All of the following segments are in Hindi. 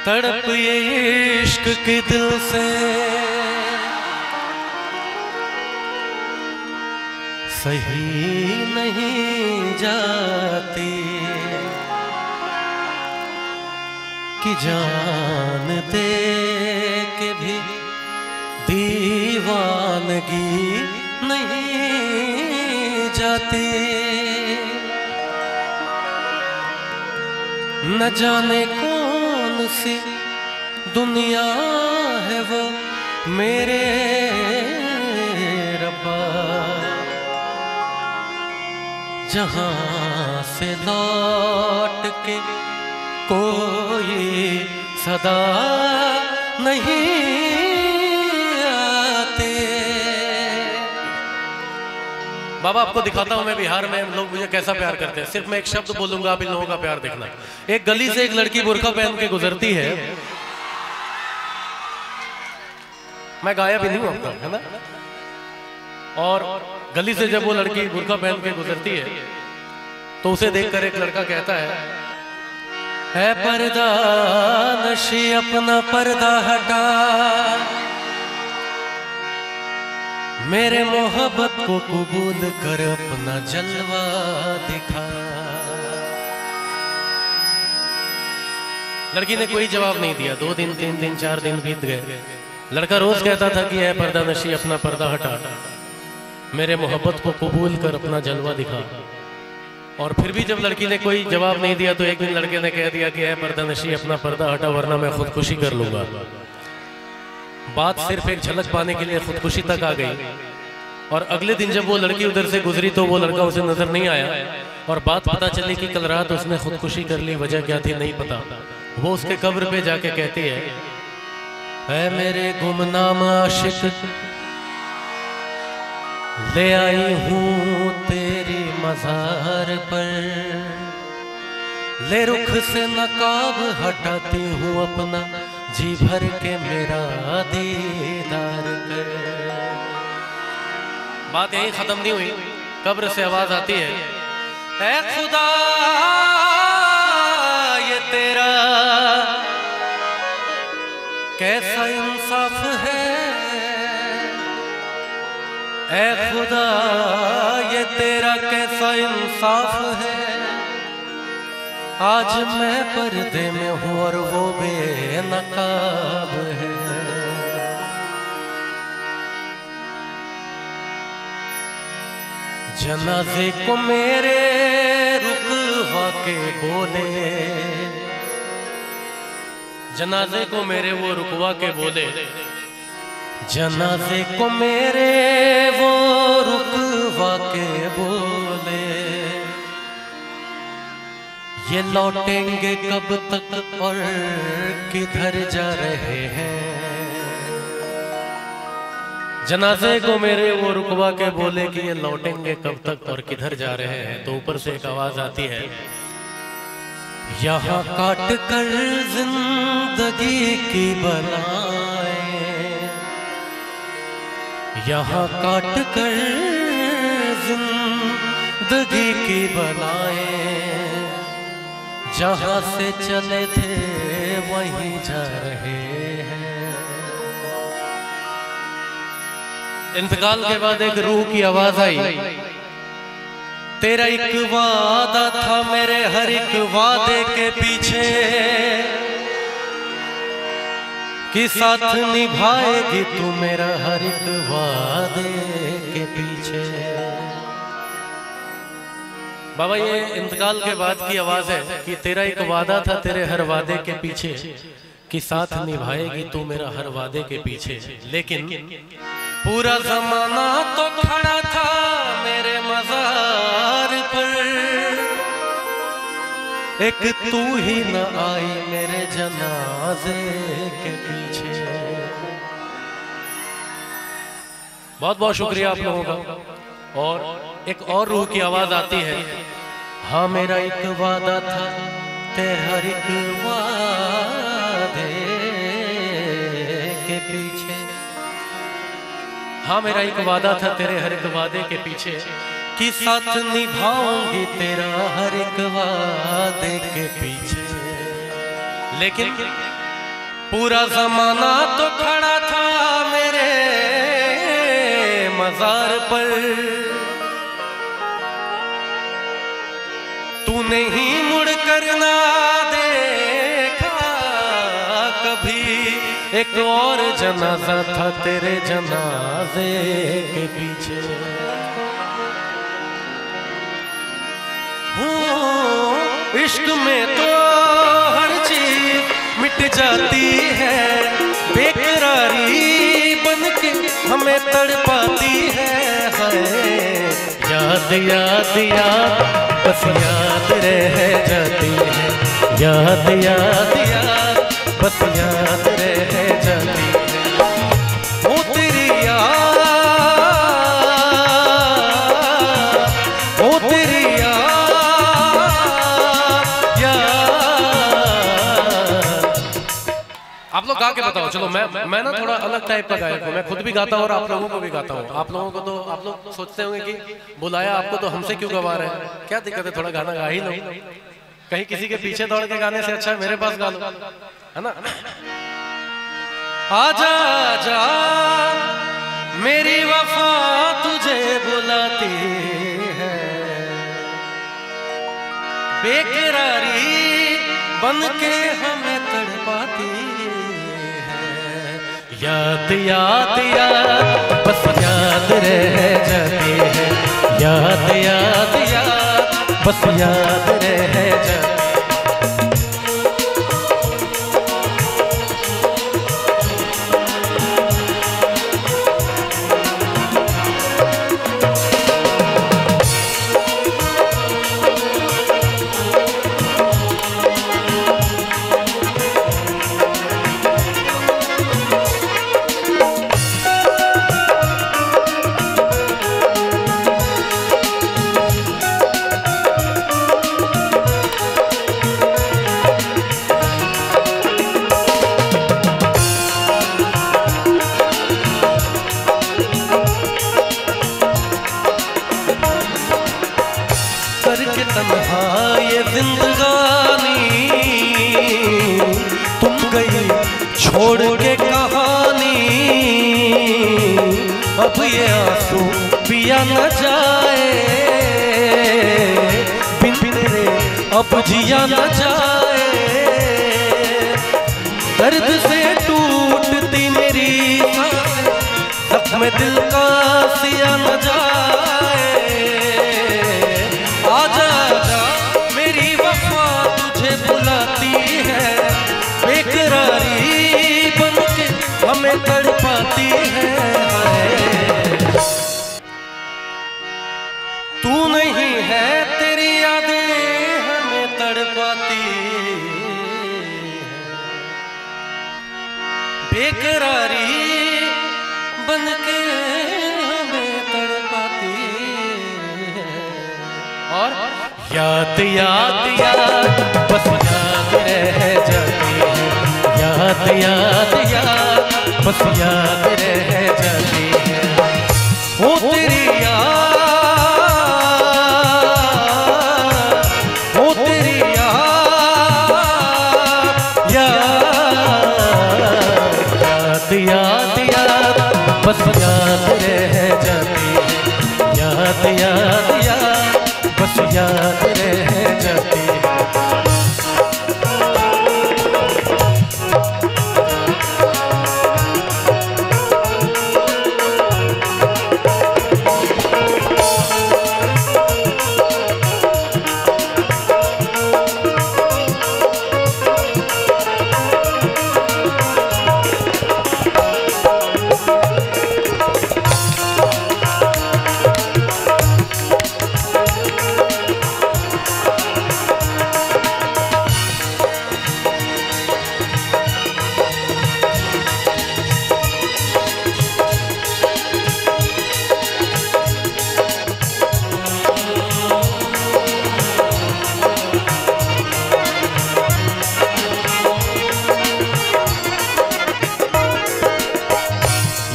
तड़प ये इश्क के दिल से सही नहीं जाती कि जान दे के भी दीवानगी नहीं जाती। न जाने कौन सी दुनिया है वो मेरे रब्बा, जहां से लौट के कोई सदा नहीं आते। बाबा आपको दिखाता हूं मैं बिहार में लोग मुझे कैसा प्यार करते हैं। सिर्फ मैं एक शब्द बोलूंगा, आप इन लोगों का प्यार देखना। एक गली से एक लड़की बुर्का पहन के गुजरती है। मैं गाया भी नहीं हूं आपका, है ना। और गली से जब वो लड़की बुर्का पहन के गुजरती है तो उसे देखकर एक लड़का कहता है पर्दा नशी अपना पर्दा हटा, मेरे मोहब्बत को कबूल कर अपना जलवा दिखा। लड़की ने कोई जवाब नहीं दिया। 2 दिन 3 दिन 4 दिन बीत गए। लड़का रोज कहता था कि है पर्दा नशी अपना पर्दा हटा, मेरे मोहब्बत को कबूल कर अपना जलवा दिखा। और फिर भी जब लड़की ने कोई जवाब नहीं दिया तो एक दिन लड़के ने कह दिया कि है पर्दा नशी अपना पर्दा हटा वरना मैं खुदकुशी कर लूंगा। बात सिर्फ एक झलक पाने के लिए खुदकुशी तक आ गई। और अगले दिन जब वो लड़की उधर से गुजरी तो वो लड़का उसे नजर नहीं आया। और बात पता चली कि कल रात उसने खुदकुशी कर ली। वजह क्या थी नहीं पता। वो उसके कब्र पे जाके कहती है मेरे गुमनाम आशिक, ले आई हूँ तेरी मज़ार पर, ले रुख से नकाब हटाती हूँ अपना, जी भर के मेरा दीदार कर। बात यहीं खत्म नहीं हुई। कब्र से आवाज आती है ऐ खुदा ये तेरा कैसा इंसाफ है, ऐ खुदा ये तेरा कैसा इंसाफ है, आज मैं पर्दे में हूँ और वो बेनकाब है। जनाजे को मेरे रुकवा के बोले, जनाजे को मेरे वो रुकवा के बोले, जनाजे को मेरे वो रुकवा के बोले, ये लौटेंगे कब तक और किधर जा रहे हैं। जनाजे को मेरे वो रुकवा के बोले कि ये लौटेंगे कब तक और किधर जा रहे हैं। तो ऊपर से एक आवाज आती है यहाँ काट कर जिंदगी की बलाएं, यहाँ काट कर जिंदगी की बलाएं, जहाँ से चले थे वहीं जा रहे हैं। इंतकाल के बाद एक रूह की आवाज आई, तेरा एक वादा था मेरे हर एक वादे के पीछे, कि साथ निभाएगी तू मेरा हर एक वादे के पीछे। बाबा ये इंतकाल के बाद की आवाज है कि तेरा एक वादा था तेरे हर वादे के पीछे, कि साथ निभाएगी तू मेरा हर वादे के पीछे। लेकिन पूरा जमाना तो खड़ा था मेरे मज़ार पर, एक तू ही न आई मेरे जनाजे के पीछे। बहुत बहुत शुक्रिया आप लोगों का। और एक और रूह की आवाज आती है, हाँ मेरा एक वादा था तेरे हर एक वादे के पीछे, हाँ मेरा एक वादा था तेरे हर एक वादे के पीछे, कि साथ निभाऊंगी तेरा हर एक वादे के पीछे। लेकिन पूरा जमाना तो खड़ा था मेरे मजार पर, तूने ही मुड़ कर ना देखा कभी। एक और जनाजा था तेरे जनाजे के पीछे। इश्क में तो हर चीज मिट जाती है, बेकरारी बन के हमें तड़पाती है। याद याद याद बस याद रह जाती है, याद याद याद बस याद रह जाती है। वो तेरी याद, वो तेरी याद, आप लोग गा के बताओ। चलो मैं ना थोड़ा अलग टाइप का गायक हूँ, मैं खुद भी गाता हूँ और आप लोगों को भी गाता हूँ। आप लोगों को तो आप लोग सोचते होंगे कि बुलाया आपको तो हमसे क्यों गवा रहे हैं, क्या दिक्कत है, थोड़ा गाना गा ही लो। कहीं किसी के पीछे दौड़ के गाने से अच्छा मेरे पास गा लो, है ना। आजा आजा मेरी वफा तुझे बुलाती है, बेकरारी बन के हमें तड़पाती है। याद याद याद बस याद रह जाती है, याद याद याद बस याद रह जाती है। करके तन्हा ये जिंदगानी तुम गई छोड़ के कहानी, अब ये आंसू पिया न जाए, बिन तेरे अब जिया न जाए। दर्द से टूटती मेरी सांसें, जख्म दिल का सिया न जाए। आजा आजा मेरी वफा तुझे बुलाती है, बेकरारी बन के हमें तड़पाती है। तू नहीं है तेरी यादें हमें तड़पाती है, बेकरारी बन के हमें तड़पाती है। और याद याद याद बस याद रह जाती है, याद याद याद बस याद रह जाती है। वो तेरी याद, वो तेरी याद, याद याद याद बस याद रह जाती है, याद याद याद बस याद रह जाती है।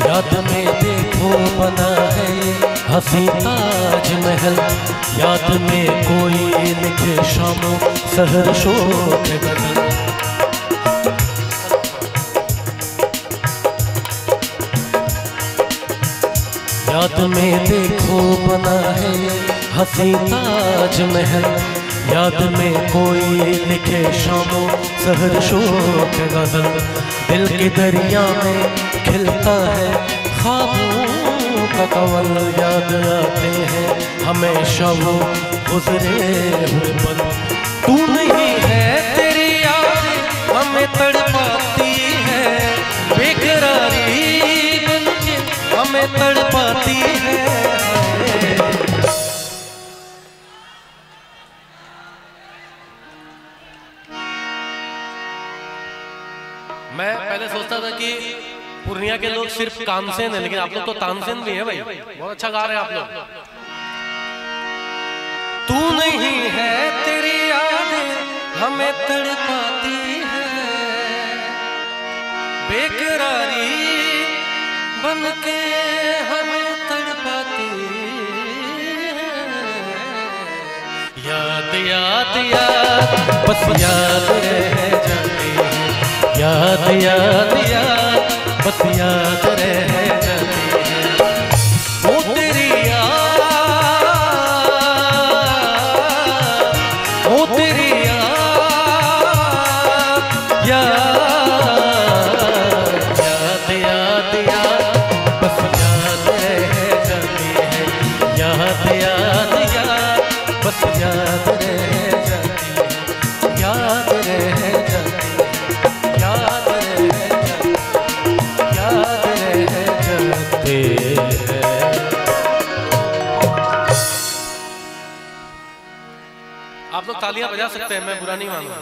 याद में देखो बना है हसी ताजमहल, याद में कोई लिखे शामों सहर शोक गगन। याद में देखो बना है हसी ताजमहल, याद में कोई लिखे शामों सहर शोक गजल, दिल के दरिया में खिलता है ख्वाबों का कवल, याद आते हैं हमेशा वो गुजरे हुए पल। तू नहीं है तेरी याद हमें तड़पाती है, बेकरारी बनके हमें तड़पाती है। मैं पहले सोचता था कि पूर्णिया के लोग सिर्फ कामसेन है, लेकिन आप लोग तो तानसेन भी है भाई, बहुत अच्छा गा रहे हैं आप लोग। तू नहीं है तेरी यादें हमें तड़पाती है, बेकरारी बनके हमें तड़पाती है। याद याद याद बस याद रह जाती है, याद याद याद बस याद रह जाती है। वो तेरी याद, वो तेरी याद, याद याद याद बस याद रह जाती है, याद याद याद बस याद रह जाती है, याद रह जाती है, याद जाते हैं। आप लोग तालियां बजा सकते हैं, मैं बुरा नहीं मानूंगा।